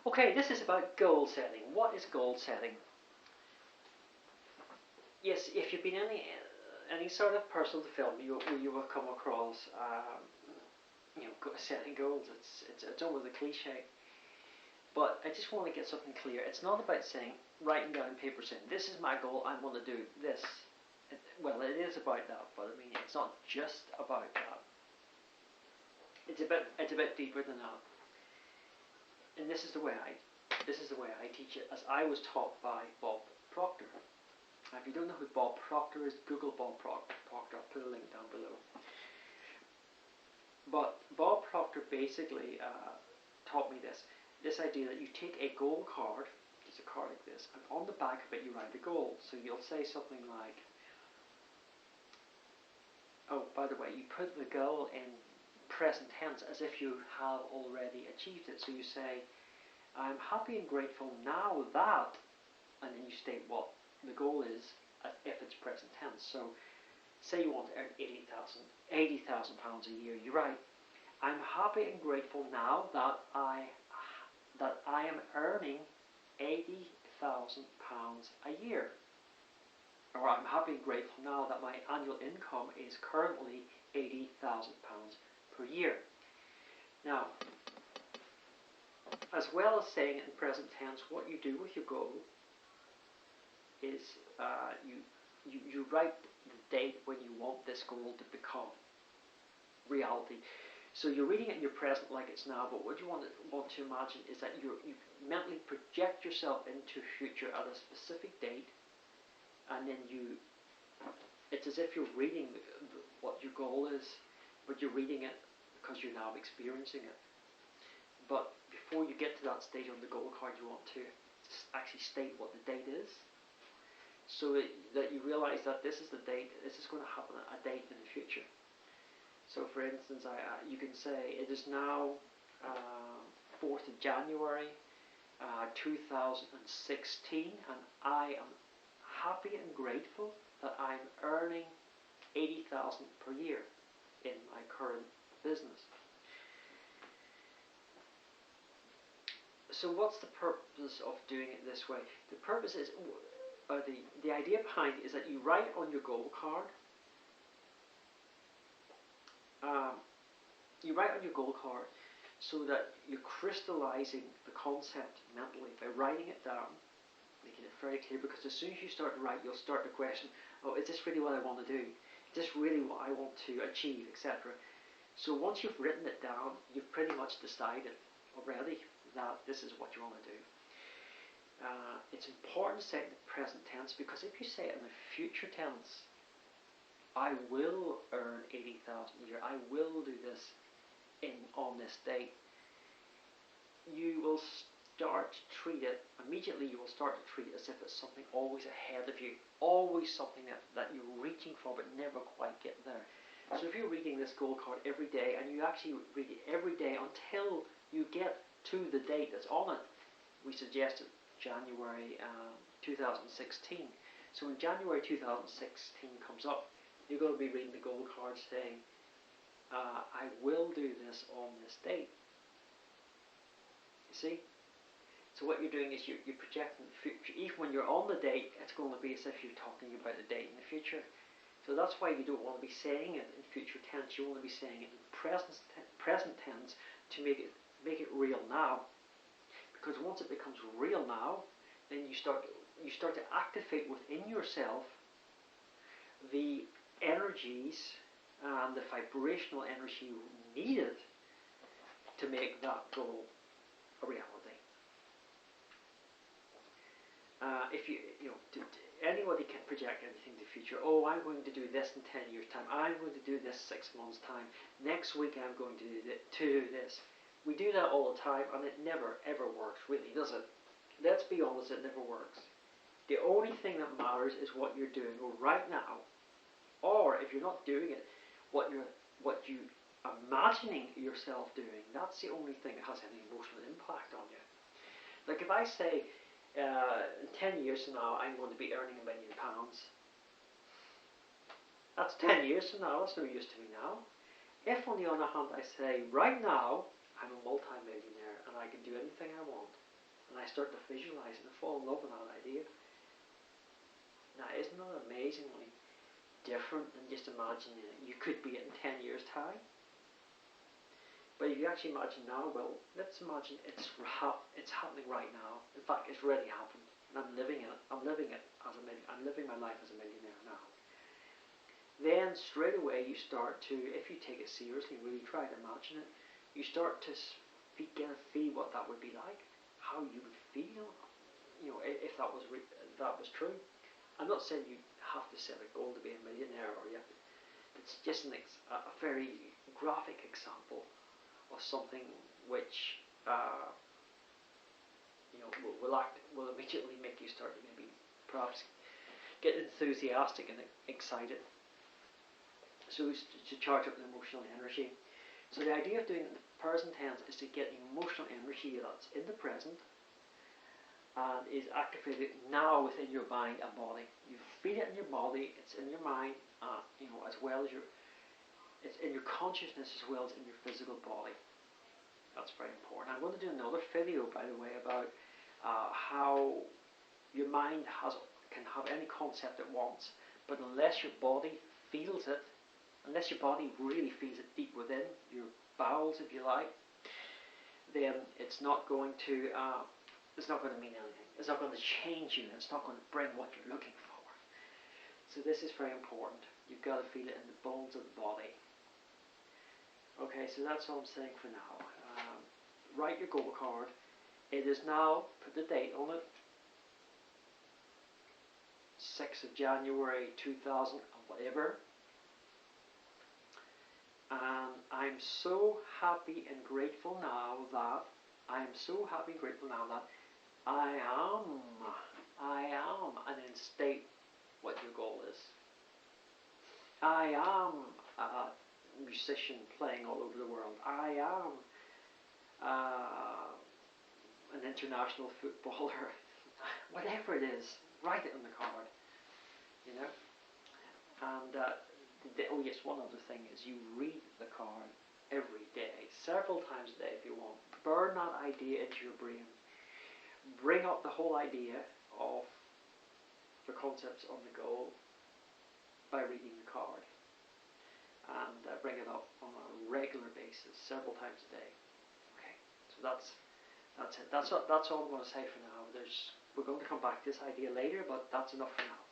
Okay, this is about goal setting. What is goal setting? Yes, if you've been any sort of personal development, you have come across setting goals. It's almost a cliche, but I just want to get something clear. It's not about saying writing down on paper saying this is my goal. I'm going to do this. Well, it is about that, but I mean it's not just about that. It's a bit deeper than that. And this is the way I teach it, as I was taught by Bob Proctor. If you don't know who Bob Proctor is, Google Bob Proctor. I'll put a link down below. But Bob Proctor basically taught me this idea that you take a goal card, just a card like this, and on the back of it you write a goal. So you'll say something like, oh, by the way, you put the goal in present tense as if you have already achieved it. So you say, I'm happy and grateful now that, and then you state what the goal is if it's present tense. So say you want to earn £80,000 a year. You write, I'm happy and grateful now that I am earning £80,000 a year. Or I'm happy and grateful now that my annual income is currently £80,000 per year. Now, as well as saying it in present tense, what you do with your goal is you write the date when you want this goal to become reality. So you're reading it in your present like it's now, but what you want to imagine is that you mentally project yourself into future at a specific date, and then it's as if you're reading what your goal is, but you're reading it because you're now experiencing it. But before you get to that stage on the goal card, you want to actually state what the date is, so that you realize that this is the date, this is going to happen at a date in the future. So for instance, you can say it is now 4th of January 2016, and I am happy and grateful that I'm earning £80,000 per year in my current business. So what's the purpose of doing it this way? The purpose is, the idea behind it is that you write on your goal card, so that you're crystallizing the concept mentally by writing it down, making it very clear, because as soon as you start to write, you'll start to question, oh, is this really what I want to do? Is this really what I want to achieve, etc. So once you've written it down, you've pretty much decided already that this is what you want to do. It's important to say it in the present tense, because if you say it in the future tense, I will earn £80,000 a year, I will do this on this date, you will start to treat it, immediately you will start to treat it as if it's something always ahead of you, always something that you're reaching for but never quite get there. So if you're reading this goal card every day, and you actually read it every day until you get to the date that's on it, we suggested January 2016. So when January 2016 comes up, you're going to be reading the goal card saying, I will do this on this date. You see? So what you're doing is you're projecting the future. Even when you're on the date, it's going to be as if you're talking about the date in the future. So that's why you don't want to be saying it in future tense. You want to be saying it in present tense to make it real now. Because once it becomes real now, then you start to activate within yourself the energies and the vibrational energy needed to make that goal a reality. Anybody can project anything to the future. Oh, I'm going to do this in 10 years' time. I'm going to do this 6 months' time. Next week I'm going to do this. We do that all the time, and it never ever works, really, does it? Let's be honest, it never works. The only thing that matters is what you're doing right now, or if you're not doing it, what you imagining yourself doing. That's the only thing that has any emotional impact on you. Like if I say, in 10 years from now, I'm going to be earning £1 million. That's 10 years from now. That's no use to me now. If, on the other hand, I say, right now, I'm a multi-millionaire and I can do anything I want, and I start to visualize it and fall in love with that idea. Now, isn't that amazingly different than just imagining it? You could be it in 10 years' time. But if you actually imagine now, well, let's imagine it's happening right now. In fact, it's already happened, and I'm living it. I'm living my life as a millionaire now. Then straight away you start to, if you take it seriously, really try to imagine it, you start to get a feel what that would be like, how you would feel, if that was true. I'm not saying you have to set a goal to be a millionaire, or you have to, it's just a very graphic example of something which will immediately make you start to maybe perhaps get enthusiastic and excited. So to charge up the emotional energy. So the idea of doing it in the present tense is to get emotional energy that's in the present and is activated now within your mind and body. You feel it in your body, it's in your mind, as well as it's in your consciousness as well as in your physical body. That's very important. I'm going to do another video, by the way, about how your mind can have any concept it wants, but unless your body feels it, unless your body really feels it deep within your bowels, if you like, then it's not going to mean anything. It's not going to change you. It's not going to bring what you're looking for. So this is very important. You've got to feel it in the bones of the body. Okay, so that's all I'm saying for now. Write your goal card. It is now, put the date on it, 6th of January 2000 whatever. And I'm so happy and grateful now that I am, and then state what your goal is. I am a musician playing all over the world. I am an international footballer. Whatever it is, write it on the card. And oh yes, one other thing is you read the card every day, several times a day if you want. Burn that idea into your brain. Bring up the whole idea of the concepts on the goal by reading the card, and bring it up on a regular basis, several times a day. Okay, so that's it. That's all I'm going to say for now. We're going to come back to this idea later, but that's enough for now.